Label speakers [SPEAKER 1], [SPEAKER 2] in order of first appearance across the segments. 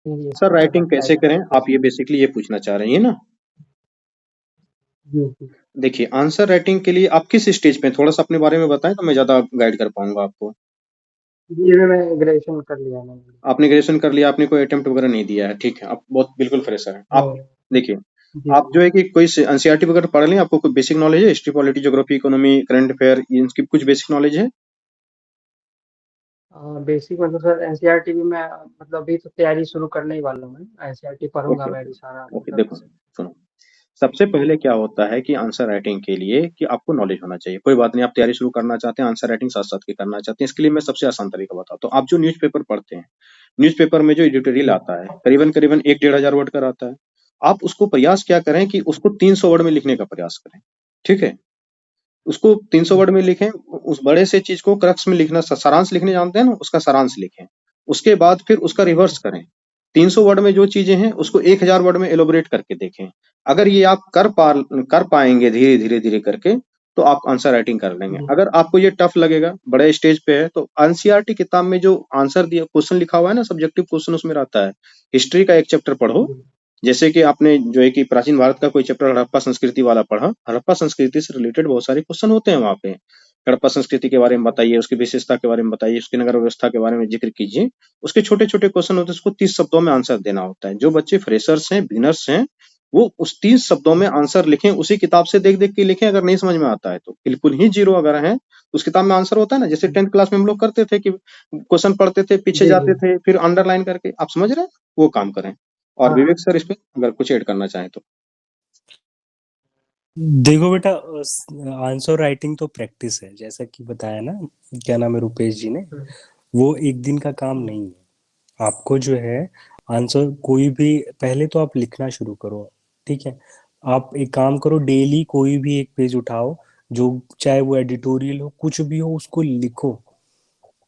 [SPEAKER 1] ये
[SPEAKER 2] आंसर
[SPEAKER 1] सबसे
[SPEAKER 2] राइटिंग
[SPEAKER 1] लगता है
[SPEAKER 2] कैसे
[SPEAKER 1] कि
[SPEAKER 2] करें, आप ये बेसिकली ये पूछना चाह रही हैं ना?
[SPEAKER 1] जी जी।
[SPEAKER 2] देखिए, आंसर राइटिंग के लिए आप किस स्टेज पे हैं? थोड़ा सा अपने बारे में बताएं तो मैं ज्यादा गाइड कर पाऊंगा आपको।
[SPEAKER 1] जी मैं ग्रेजुएशन कर लिया मैंने।
[SPEAKER 2] आपने ग्रेजुएशन कर लिया, आपने कोई अटेम्प्ट वगैरह नहीं दिया है, ठीक है, आप बहुत बिल्कुल फ्रेशर हैं आप।
[SPEAKER 1] नहीं।
[SPEAKER 2] देखिए,
[SPEAKER 1] जी
[SPEAKER 2] आप जो है कि कोई एनसीईआरटी वगैरह पढ़ लें, आपको कोई बेसिक नॉलेज है history polity geography economy current affair, इनकी कुछ बेसिक नॉलेज है?
[SPEAKER 1] बेसिक मतलब सर एनसीईआरटी भी मैं मतलब अभी तो तैयारी शुरू करने ही वाला हूँ। एनसीईआरटी पढ़ूंगा
[SPEAKER 2] ओके
[SPEAKER 1] मैं
[SPEAKER 2] ओके
[SPEAKER 1] भी सारा
[SPEAKER 2] ओके,
[SPEAKER 1] मतलब
[SPEAKER 2] देखो सुनो, सबसे पहले क्या होता है कि आंसर राइटिंग के लिए कि आपको नॉलेज होना चाहिए। कोई बात नहीं, आप तैयारी शुरू करना चाहते हैं, आंसर राइटिंग साथ साथ के करना चाहते हैं, इसके लिए मैं सबसे आसान तरीका बताता हूँ। आप जो न्यूज़पेपर पढ़ते हैं, न्यूज़पेपर में जो एडिटोरियल
[SPEAKER 1] जी
[SPEAKER 2] आता है करीबन करीबन 1-1.5 हजार वर्ड का आता है। आप उसको प्रयास क्या करें कि उसको 300 वर्ड में लिखने का प्रयास करें, ठीक है? उसको 300 वर्ड में लिखें, उस बड़े से चीज को क्रक्स में लिखना, सारांश लिखने जानते हैं ना, उसका सारांश लिखें। उसके बाद फिर उसका रिवर्स करें, 300 वर्ड में जो चीजें हैं उसको 1000 वर्ड में एलोबरेट करके देखें। अगर ये आप कर पाएंगे धीरे धीरे धीरे करके, तो आप आंसर राइटिंग कर लेंगे।
[SPEAKER 1] जी
[SPEAKER 2] अगर आपको ये टफ लगेगा, बड़े स्टेज पे है, तो एनसीईआरटी किताब में जो आंसर दिया क्वेश्चन लिखा हुआ है ना, सब्जेक्टिव क्वेश्चन उसमें रहता है। हिस्ट्री का एक चैप्टर पढ़ो,
[SPEAKER 1] जी
[SPEAKER 2] जैसे कि आपने जो है कि प्राचीन भारत का कोई चैप्टर हड़प्पा संस्कृति वाला पढ़ा, हड़प्पा संस्कृति से रिलेटेड बहुत सारे क्वेश्चन होते हैं वहां पे। हड़प्पा संस्कृति के बारे में बताइए, उसकी विशेषता के बारे में बताइए, उसकी नगर व्यवस्था के बारे में जिक्र कीजिए। उसके छोटे छोटे क्वेश्चन होते हैं, उसको 30 शब्दों में आंसर देना होता है। जो बच्चे फ्रेशर्स हैं, बिगिनर्स हैं, वो उस 30 शब्दों में आंसर लिखें, उसी किताब से देख देख के लिखें। अगर नहीं समझ में आता है तो बिल्कुल ही जीरो अगर है, उस किताब में आंसर होता है ना, जैसे 10th क्लास में हम लोग करते थे कि क्वेश्चन पढ़ते थे, पीछे
[SPEAKER 1] जी
[SPEAKER 2] जाते
[SPEAKER 1] जी।
[SPEAKER 2] थे, फिर अंडरलाइन करके, आप समझ रहे हैं, वो काम करें। और
[SPEAKER 1] हाँ
[SPEAKER 2] विवेक सर इस पे अगर कुछ ऐड करना चाहें तो।
[SPEAKER 3] देखो बेटा, आंसर राइटिंग तो प्रैक्टिस है, जैसा कि बताया ना, क्या नाम है, रुपेश जी ने।
[SPEAKER 1] हम्म,
[SPEAKER 3] वो एक दिन का काम नहीं है। आपको जो है आंसर कोई भी, पहले तो आप लिखना शुरू करो, ठीक है। आप एक काम करो, डेली कोई भी एक पेज उठाओ, जो चाहे वो एडिटोरियल हो, कुछ भी हो, उसको लिखो।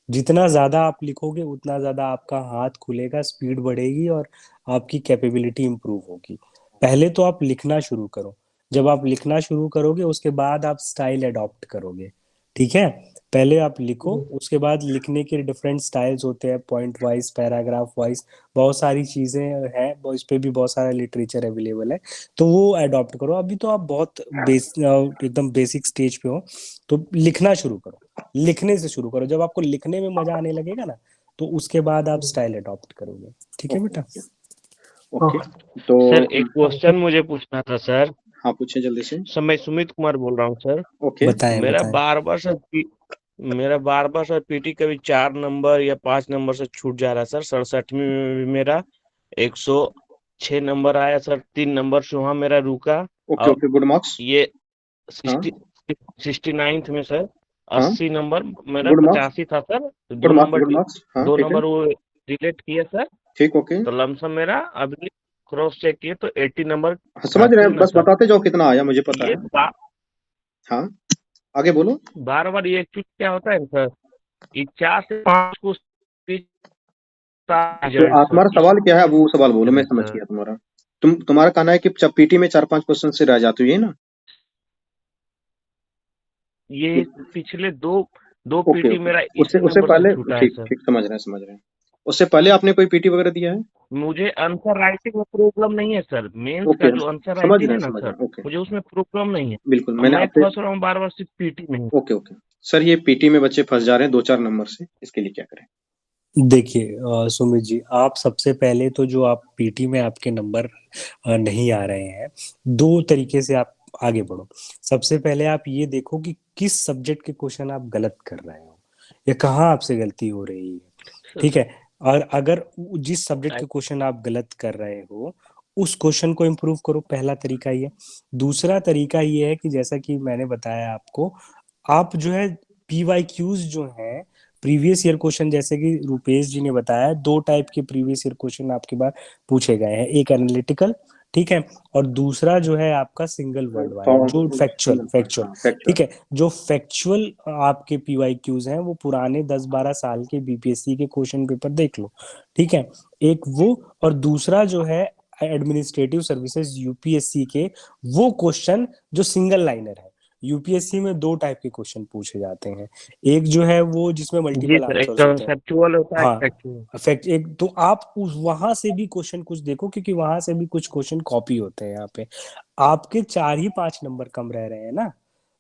[SPEAKER 3] जितना ज्यादा आप लिखोगे उतना ज्यादा आपका हाथ खुलेगा, स्पीड बढ़ेगी और आपकी कैपेबिलिटी इंप्रूव होगी। पहले तो आप लिखना शुरू करो। जब आप लिखना शुरू करोगे उसके बाद आप स्टाइल अडॉप्ट करोगे, ठीक है। पहले आप लिखो,
[SPEAKER 1] जी
[SPEAKER 3] उसके बाद लिखने के डिफरेंट स्टाइल्स होते हैं, पॉइंट वाइज, पैराग्राफ वाइज, बहुत सारी चीजें हैं, इस पे भी बहुत सारा लिटरेचर अवेलेबल है। तो वो अडॉप्ट करो। अभी तो आप बहुत एकदम बेसिक स्टेज पे हो, तो लिखना शुरू करो। लिखने से शुरू करो, जब आपको लिखने में मजा आने लगेगा ना, तो उसके बाद आप स्टाइल अडॉप्ट करोगे, ठीक है
[SPEAKER 2] ओके
[SPEAKER 3] बेटा।
[SPEAKER 2] ओके
[SPEAKER 1] हाँ
[SPEAKER 2] ओके। तो
[SPEAKER 4] सर एक
[SPEAKER 1] हाँ
[SPEAKER 4] क्वेश्चन मुझे पूछना था सर।
[SPEAKER 2] हाँ, पूछे जल्दी से।
[SPEAKER 4] सर मैं सुमित कुमार बोल रहा हूँ सर।
[SPEAKER 2] ओके।
[SPEAKER 3] बताएं
[SPEAKER 4] मेरा
[SPEAKER 3] बताएं।
[SPEAKER 4] बार बार सर मेरा बार बार सर पीटी कभी 4 नंबर या 5 नंबर से छूट जा रहा है सर। 67वीं में भी मेरा 106 नंबर आया सर, 3 नंबर से वहां मेरा रुका।
[SPEAKER 2] ओके
[SPEAKER 4] और
[SPEAKER 2] ओके, गुड मार्क्स।
[SPEAKER 4] ये
[SPEAKER 2] हाँ
[SPEAKER 4] 69th में सर
[SPEAKER 2] हाँ,
[SPEAKER 4] 80 नंबर, मेरा
[SPEAKER 2] गुड मार्क्स,
[SPEAKER 4] 85 था सर।
[SPEAKER 2] गुड
[SPEAKER 4] दो
[SPEAKER 2] मार्क्स,
[SPEAKER 4] नंबर
[SPEAKER 2] गुड मार्क्स, हाँ
[SPEAKER 4] दो
[SPEAKER 2] ठीक है।
[SPEAKER 4] नंबर वो डिलीट किया सर।
[SPEAKER 2] ठीक, ओके।
[SPEAKER 4] तो लमसम मेरा अभी क्रॉस चेक किए तो 80 नंबर
[SPEAKER 2] हाँ, समझ रहे
[SPEAKER 4] काफी
[SPEAKER 2] हैं,
[SPEAKER 4] ना
[SPEAKER 2] बस
[SPEAKER 4] सर।
[SPEAKER 2] बताते जाओ कितना आया, मुझे पता
[SPEAKER 4] ये
[SPEAKER 2] है। हाँ, आगे बोलो।
[SPEAKER 4] बार बार ये एक्चुअली क्या होता है सर, ये 4 से 5 को
[SPEAKER 2] तो
[SPEAKER 4] रिजल्ट सर,
[SPEAKER 2] तुम्हारा
[SPEAKER 4] इस
[SPEAKER 2] सवाल क्या है, वो सवाल बोलो,
[SPEAKER 4] वजह
[SPEAKER 2] मैं
[SPEAKER 4] से
[SPEAKER 2] समझ
[SPEAKER 4] सर
[SPEAKER 2] गया तुम्हारा। तुम्हारा कहना है कि पीटी में 4-5 क्वेश्चन से रह जाते हो, ये ना?
[SPEAKER 4] ये पिछले दो दो
[SPEAKER 2] ओके
[SPEAKER 4] पीटी
[SPEAKER 2] ओके।
[SPEAKER 4] मेरा
[SPEAKER 2] उससे
[SPEAKER 4] इसी
[SPEAKER 2] उससे
[SPEAKER 4] नंबर से
[SPEAKER 2] पहले,
[SPEAKER 4] छूटा है
[SPEAKER 2] ठीक
[SPEAKER 4] सर।
[SPEAKER 2] ठीक, समझ रहे हैं समझ रहे हैं। उससे पहले आपने कोई पीटी वगैरह दिया है?
[SPEAKER 4] मुझे आंसर राइटिंग में प्रॉब्लम नहीं है सर, मेंस का
[SPEAKER 2] ओके,
[SPEAKER 4] जो आंसर
[SPEAKER 2] समझ
[SPEAKER 4] राइटिंग
[SPEAKER 2] रहे
[SPEAKER 4] है
[SPEAKER 2] हैं
[SPEAKER 4] ना
[SPEAKER 2] समझ रहे
[SPEAKER 4] सर,
[SPEAKER 2] हैं, ओके।
[SPEAKER 4] मुझे उसमें प्रॉब्लम नहीं है।
[SPEAKER 2] बिल्कुल,
[SPEAKER 4] अब
[SPEAKER 2] मैंने
[SPEAKER 4] मैं
[SPEAKER 2] आपसे,
[SPEAKER 4] फंस रहा हूँ बार बार सिर्फ पीटी में ही।
[SPEAKER 2] Okay okay. सर, ये पीटी में बच्चे फंस जा रहे हैं 2-4 नंबर से, इसके लिए क्या करें?
[SPEAKER 3] देखिए सुमित जी, आप सबसे पहले तो जो आप पीटी में आपके नंबर नहीं आ रहे हैं, दो तरीके से आप आगे बढ़ो। सबसे पहले आप ये देखो कि किस सब्जेक्ट के क्वेश्चन आप गलत कर रहे हो, या कहाँ आपसे गलती हो रही है, ठीक है। और अगर जिस सब्जेक्ट के क्वेश्चन आप गलत कर रहे हो, उस क्वेश्चन को इम्प्रूव करो, पहला तरीका ये। दूसरा तरीका ये है कि जैसा कि मैंने बताया आपको, आप जो है पीवाईक्यूज जो है, प्रीवियस ईयर क्वेश्चन, जैसे कि रुपेश जी ने बताया, दो टाइप के प्रीवियस ईयर क्वेश्चन आपके बार पूछे गए हैं, एक एनालिटिकल, ठीक है, और दूसरा जो है आपका सिंगल वर्ड वाला, जो फैक्चुअल फैक्चुअल,
[SPEAKER 2] हाँ, फैक्चुअल।
[SPEAKER 3] ठीक है। जो फैक्चुअल आपके पीवाईक्यूज हैं, वो पुराने 10-12 साल के बीपीएससी के क्वेश्चन पेपर देख लो, ठीक है। एक वो, और दूसरा जो है एडमिनिस्ट्रेटिव सर्विसेज यूपीएससी के वो क्वेश्चन जो सिंगल लाइनर है, यूपीएससी में दो टाइप के क्वेश्चन पूछे जाते हैं। एक जो है वो जिसमें
[SPEAKER 4] जी
[SPEAKER 3] मल्टीपल
[SPEAKER 4] सर, एक
[SPEAKER 3] आंसर्स होते हैं।
[SPEAKER 4] कंसेप्चुअल होता है,
[SPEAKER 3] हाँ,
[SPEAKER 4] फैक्चुअल।
[SPEAKER 3] फैक्ट एक तो आप उस वहां से भी क्वेश्चन कुछ देखो, क्योंकि वहां से भी कुछ क्वेश्चन कॉपी होते हैं। यहाँ पे आपके 4 ही 5 नंबर कम रह रहे हैं ना,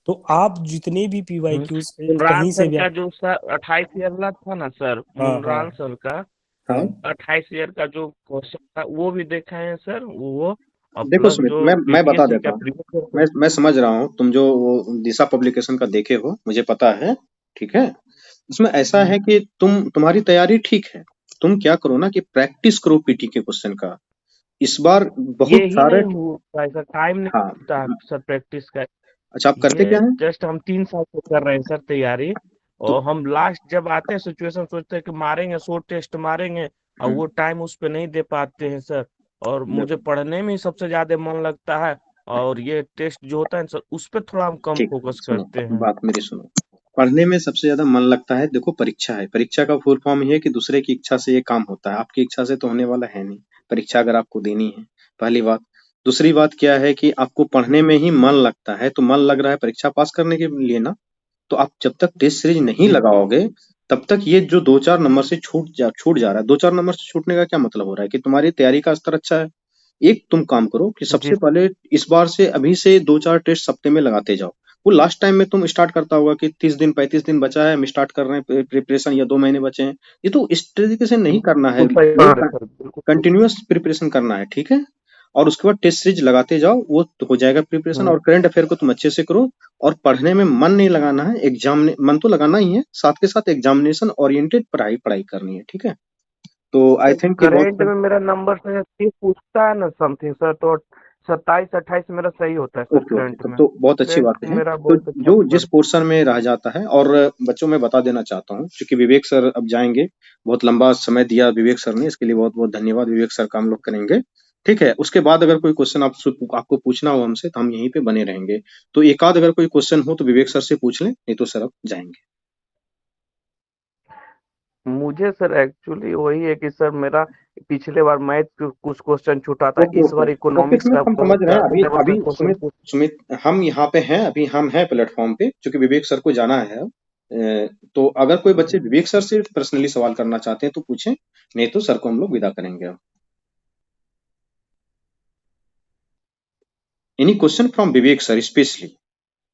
[SPEAKER 3] तो आप जितने भी पीवाईक्यूज
[SPEAKER 4] मुनरान
[SPEAKER 3] कहीं से
[SPEAKER 4] सर
[SPEAKER 3] भी
[SPEAKER 4] का जो सर 28 ईयर वाला था ना सर,
[SPEAKER 3] हाँ हाँ
[SPEAKER 4] मुनरान सर का
[SPEAKER 3] हाँ
[SPEAKER 4] 28 ईयर का जो क्वेश्चन था वो भी देखा है सर, वो और
[SPEAKER 2] देखो
[SPEAKER 4] प्लस
[SPEAKER 2] सुमित,
[SPEAKER 4] जो
[SPEAKER 2] मैं बता
[SPEAKER 4] यूपीएससी
[SPEAKER 2] देता
[SPEAKER 4] का
[SPEAKER 2] हूँ।
[SPEAKER 4] प्रीवियस
[SPEAKER 2] मैं समझ रहा हूँ तुम जो वो दिशा पब्लिकेशन का देखे हो, मुझे पता है। ठीक है, उसमें ऐसा है कि तुम्हारी तैयारी ठीक है। तुम क्या करो ना कि प्रैक्टिस करो पीटी के क्वेश्चन का। इस बार
[SPEAKER 4] ये
[SPEAKER 2] बहुत
[SPEAKER 4] ही
[SPEAKER 2] सारे।
[SPEAKER 4] नहीं होता है सर, टाइम नहीं
[SPEAKER 2] हाँ,
[SPEAKER 4] मिलता है सर प्रैक्टिस का।
[SPEAKER 2] अच्छा, आप करते
[SPEAKER 4] ये
[SPEAKER 2] क्या है?
[SPEAKER 4] जस्ट हम 3 साल से कर रहे हैं सर तैयारी,
[SPEAKER 2] तो
[SPEAKER 4] और हम लास्ट जब आते हैं सिचुएशन सोचते हैं कि मारेंगे, शॉर्ट टेस्ट मारेंगे, और वो टाइम उस पे नहीं दे पाते हैं सर। और मुझे
[SPEAKER 2] देखो,
[SPEAKER 4] पढ़ने में ही सबसे ज्यादा मन लगता है, और ये टेस्ट जो होता है सर उस पे थोड़ा हम कम
[SPEAKER 2] ठीक,
[SPEAKER 4] फोकस
[SPEAKER 2] सुनो,
[SPEAKER 4] करते हैं।
[SPEAKER 2] बात मेरी सुनो। पढ़ने में सबसे ज्यादा मन लगता है। देखो, परीक्षा है, परीक्षा का फुल फॉर्म ये है कि दूसरे की इच्छा से ये काम होता है। आपकी इच्छा से तो होने वाला है नहीं परीक्षा, अगर आपको देनी है। पहली बात। दूसरी बात क्या है कि आपको पढ़ने में ही मन लगता है, तो मन लग रहा है परीक्षा पास करने के लिए ना, तो आप जब तक टेस्ट सीरीज नहीं
[SPEAKER 4] जी
[SPEAKER 2] लगाओगे तब तक ये जो 2-4 नंबर से छूट जा रहा है। 2-4 नंबर से छूटने का क्या मतलब हो रहा है कि तुम्हारी तैयारी का स्तर अच्छा है। एक तुम काम करो कि
[SPEAKER 4] जी
[SPEAKER 2] सबसे पहले इस बार से अभी से 2-4 टेस्ट हफ्ते में लगाते जाओ। वो लास्ट टाइम में तुम स्टार्ट करता होगा कि 30 दिन 35 दिन बचा है, हम स्टार्ट कर रहे हैं प्रिपरेशन, या 2 महीने बचे हैं। ये तो इस तरीके से नहीं करना है।
[SPEAKER 4] बिल्कुल सही बात है सर, बिल्कुल सही।
[SPEAKER 2] कंटिन्यूअस प्रिपरेशन करना है, ठीक है। और उसके बाद टेस्ट सीरीज लगाते जाओ, वो तो हो जाएगा प्रिपरेशन।
[SPEAKER 4] हम्म,
[SPEAKER 2] और करंट अफेयर को तुम अच्छे से करो। और पढ़ने में मन नहीं लगाना है, एग्जाम मन तो लगाना ही है, साथ के साथ एग्जामिनेशन ओरिएंटेड पढ़ाई पढ़ाई करनी है, ठीक है। तो आई थिंक कि
[SPEAKER 4] करेंट
[SPEAKER 2] बहुत।
[SPEAKER 4] में मेरा नंबर से 30 पूछता है ना समथिंग सर, तो 27-28 मेरा सही होता है सर
[SPEAKER 2] ओके ओके,
[SPEAKER 4] करंट
[SPEAKER 2] तब
[SPEAKER 4] में।
[SPEAKER 2] तो बहुत अच्छी
[SPEAKER 4] करंट
[SPEAKER 2] बात है।
[SPEAKER 4] मेरा
[SPEAKER 2] तो
[SPEAKER 4] बहुत अच्छा
[SPEAKER 2] जो जिस
[SPEAKER 4] पढ़।
[SPEAKER 2] पोर्शन में रह जाता है, और बच्चों में बता देना चाहता हूँ क्योंकि विवेक सर अब जाएंगे। बहुत लंबा समय दिया विवेक सर ने, इसके लिए बहुत बहुत धन्यवाद विवेक सर का हम लोग करेंगे। ठीक है, उसके बाद अगर कोई क्वेश्चन आपको पूछना हो हमसे, तो हम यहीं पे बने रहेंगे। तो एक आध अगर कोई क्वेश्चन हो तो विवेक सर से पूछ लें, नहीं तो सर अब जाएंगे।
[SPEAKER 4] मुझे सर एक्चुअली वही है कि सर मेरा पिछले बार मैथ कुछ क्वेश्चन छूटा था,
[SPEAKER 2] ओके
[SPEAKER 4] इस
[SPEAKER 2] ओके
[SPEAKER 4] बार
[SPEAKER 2] ओके
[SPEAKER 4] इकोनॉमिक्स
[SPEAKER 2] सुमित,
[SPEAKER 4] का
[SPEAKER 2] हम समझ रहे हैं। अभी
[SPEAKER 4] लेवल का
[SPEAKER 2] अभी
[SPEAKER 4] क्वेश्चन
[SPEAKER 2] सुमित, हम यहाँ पे हैं, अभी हम हैं प्लेटफॉर्म पे, क्योंकि विवेक सर को जाना है। तो अगर कोई बच्चे विवेक सर से पर्सनली सवाल करना चाहते हैं तो पूछें, नहीं तो सर को हम लोग विदा करेंगे अब। Any question from Vivek sir specially,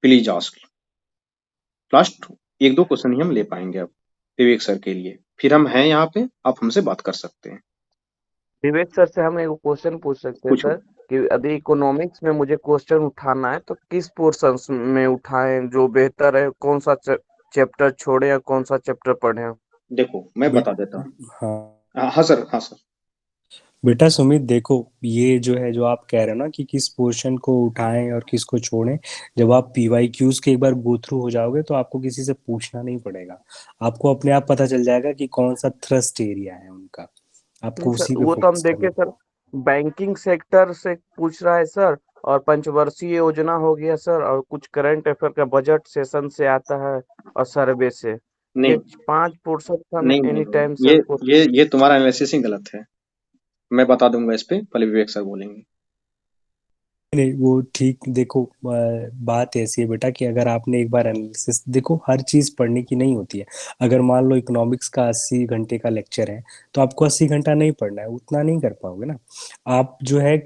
[SPEAKER 2] please ask. Last 1-2 question ही हम ले पाएंगे अब विवेक सर के लिए, फिर हम हैं यहाँ पे, आप हमसे बात कर सकते हैं।
[SPEAKER 4] विवेक सर से हम एक क्वेश्चन पूछ सकते हैं
[SPEAKER 2] पूछो।
[SPEAKER 4] सर कि यदि इकोनॉमिक्स में मुझे क्वेश्चन उठाना है तो किस पोर्शन में उठाएं जो बेहतर है, कौन सा चैप्टर छोड़े या कौन सा चैप्टर पढ़े?
[SPEAKER 2] देखो, मैं
[SPEAKER 3] बेट
[SPEAKER 2] बता देता हूँ।
[SPEAKER 3] हाँ
[SPEAKER 2] हाँ सर, हाँ सर।
[SPEAKER 3] बेटा सुमित, देखो ये जो है, जो आप कह रहे हो ना कि किस पोर्शन को उठाएं और किसको छोड़ें, जब आप पीवाईक्यूज के एक बार गो थ्रू हो जाओगे तो आपको किसी से पूछना नहीं पड़ेगा। आपको अपने आप पता चल जाएगा कि कौन सा थ्रस्ट एरिया है उनका,
[SPEAKER 4] नहीं
[SPEAKER 3] आपको
[SPEAKER 4] सर,
[SPEAKER 3] उसी पे
[SPEAKER 4] वो तो हम
[SPEAKER 3] फोकस करना
[SPEAKER 4] देखे सर, बैंकिंग सेक्टर से पूछ रहा है सर, और पंचवर्षीय योजना हो गया सर, और कुछ करंट अफेयर का बजट सेशन से आता है, और सर्वे से। ये
[SPEAKER 2] नहीं
[SPEAKER 4] 5 पोर्शन का मैं
[SPEAKER 2] नहीं नहीं
[SPEAKER 4] एनी
[SPEAKER 2] नहीं,
[SPEAKER 4] टाइम सर को।
[SPEAKER 2] ये तुम्हारा एनालिसिस ही गलत है। मैं बता दूंगा इस पे, पहले विवेक सर बोलेंगे।
[SPEAKER 3] नहीं, वो ठीक, देखो बात ऐसी है बेटा कि अगर आपने एक बार एनालिसिस, देखो हर चीज पढ़ने की नहीं होती है। अगर मान लो इकोनॉमिक्स का 80 घंटे का लेक्चर है, तो आपको 80 घंटा नहीं पढ़ना है, उतना नहीं कर पाओगे ना। आप जो है,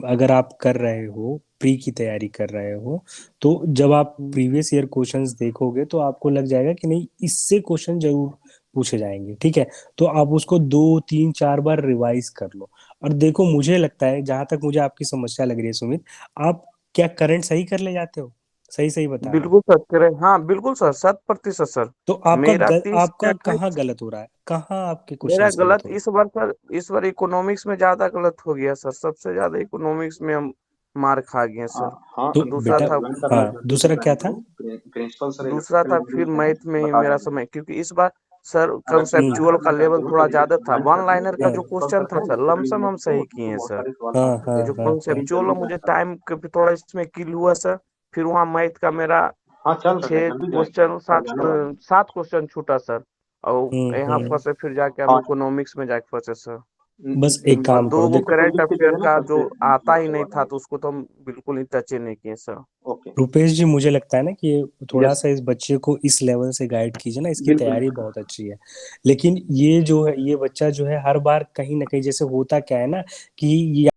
[SPEAKER 3] अगर आप कर रहे हो, प्री की तैयारी कर रहे हो, तो जब आप प्रीवियस ईयर क्वेश्चंस देखोगे तो आपको लग जाएगा कि नहीं, इससे क्वेश्चन जरूर पूछे जाएंगे, ठीक है। तो आप उसको 2 3 4 बार रिवाइज कर लो। और देखो, मुझे लगता है, जहां तक मुझे आपकी समस्या लग रही है सुमित, आप क्या करंट सही कर ले जाते हो? सही सही बताना।
[SPEAKER 4] बिल्कुल सर करें, हाँ बिल्कुल सर, 100% सर।
[SPEAKER 3] तो आपका
[SPEAKER 4] मेरा 30 से
[SPEAKER 3] आपका कहाँ
[SPEAKER 4] 28।
[SPEAKER 3] गलत हो रहा है, कहाँ आपके
[SPEAKER 4] मेरा
[SPEAKER 3] क्वेश्चंस गलत
[SPEAKER 4] गलत
[SPEAKER 3] हो रहे
[SPEAKER 4] इस बार सर, इस बार इकोनॉमिक्स में ज्यादा गलत हो गया सर, सबसे ज्यादा इकोनॉमिक्स में हम मार खा गए
[SPEAKER 2] हाँ
[SPEAKER 4] सर।
[SPEAKER 2] हाँ,
[SPEAKER 3] तो
[SPEAKER 4] और दूसरा
[SPEAKER 3] बेटा,
[SPEAKER 4] था,
[SPEAKER 2] ज्वाइन करना
[SPEAKER 3] हाँ,
[SPEAKER 2] चाहते हो तो
[SPEAKER 3] दूसरा क्या
[SPEAKER 2] ज्वाइन
[SPEAKER 3] था?
[SPEAKER 2] करो। प्रिंसिपल सर
[SPEAKER 4] दूसरा था
[SPEAKER 2] इलेक्ट्रिकल
[SPEAKER 4] फिर
[SPEAKER 2] इंजीनियरिंग से हैं,
[SPEAKER 4] मैथ में ही
[SPEAKER 2] बता
[SPEAKER 4] मेरा
[SPEAKER 2] देंगे।
[SPEAKER 4] समय, क्योंकि इस बार सर
[SPEAKER 2] अगर तुम ज्वाइन
[SPEAKER 4] कंसेप्चुअल का
[SPEAKER 2] करना
[SPEAKER 4] लेवल
[SPEAKER 2] चाहते हो तो
[SPEAKER 4] थोड़ा ज्यादा था,
[SPEAKER 2] ज्वाइन कर
[SPEAKER 4] वन
[SPEAKER 2] लो।
[SPEAKER 4] लाइनर का
[SPEAKER 2] अगर
[SPEAKER 4] जो
[SPEAKER 2] प्रिंसिपल
[SPEAKER 4] क्वेश्चन
[SPEAKER 2] सर
[SPEAKER 4] था
[SPEAKER 2] हैं
[SPEAKER 4] सर,
[SPEAKER 2] इलेक्ट्रिकल
[SPEAKER 4] लमसम हम
[SPEAKER 2] इंजीनियरिंग से,
[SPEAKER 4] सही
[SPEAKER 2] वो
[SPEAKER 4] किए हैं
[SPEAKER 2] बहुत
[SPEAKER 4] सर।
[SPEAKER 2] सारे सवाल
[SPEAKER 3] हाँ
[SPEAKER 2] आपसे
[SPEAKER 3] हाँ
[SPEAKER 4] ये जो
[SPEAKER 2] पूछेंगे,
[SPEAKER 3] हाँ हाँ।
[SPEAKER 2] वहीं पे
[SPEAKER 4] कंसेप्चुअल
[SPEAKER 2] हम
[SPEAKER 4] मुझे
[SPEAKER 2] ज्वाइन कर लो।
[SPEAKER 4] टाइम के भी थोड़ा इसमें किल हुआ सर। फिर वहाँ मैथ का मेरा
[SPEAKER 2] हाँ, चल रहा है,
[SPEAKER 4] छह
[SPEAKER 2] जल्दी ज्वाइन करो,
[SPEAKER 4] क्वेश्चन
[SPEAKER 2] सब
[SPEAKER 4] सात
[SPEAKER 2] जाने वाले हैं।
[SPEAKER 4] 7 क्वेश्चन छूटा सर। और यहाँ
[SPEAKER 3] हम्म।
[SPEAKER 4] फंसे, फिर जाके हम
[SPEAKER 2] हाँ,
[SPEAKER 4] इकोनॉमिक्स में जाके फंसे सर।
[SPEAKER 3] बस एक
[SPEAKER 4] और
[SPEAKER 3] काम
[SPEAKER 4] दो
[SPEAKER 3] करो,
[SPEAKER 4] गो
[SPEAKER 3] देखो
[SPEAKER 4] करंट अफेयर का जो आता ही नहीं था तो उसको तो हम बिल्कुल ही टच ही नहीं किए सर।
[SPEAKER 2] ओके।
[SPEAKER 3] रुपेश जी, मुझे लगता है ना कि ये थोड़ा
[SPEAKER 2] यस
[SPEAKER 3] सा इस बच्चे को इस लेवल से गाइड कीजिए ना, इसकी
[SPEAKER 2] बिल्कुल।
[SPEAKER 3] तैयारी बहुत अच्छी है। लेकिन ये जो है, ये बच्चा जो है हर बार कहीं ना कहीं, जैसे होता क्या है ना कि ये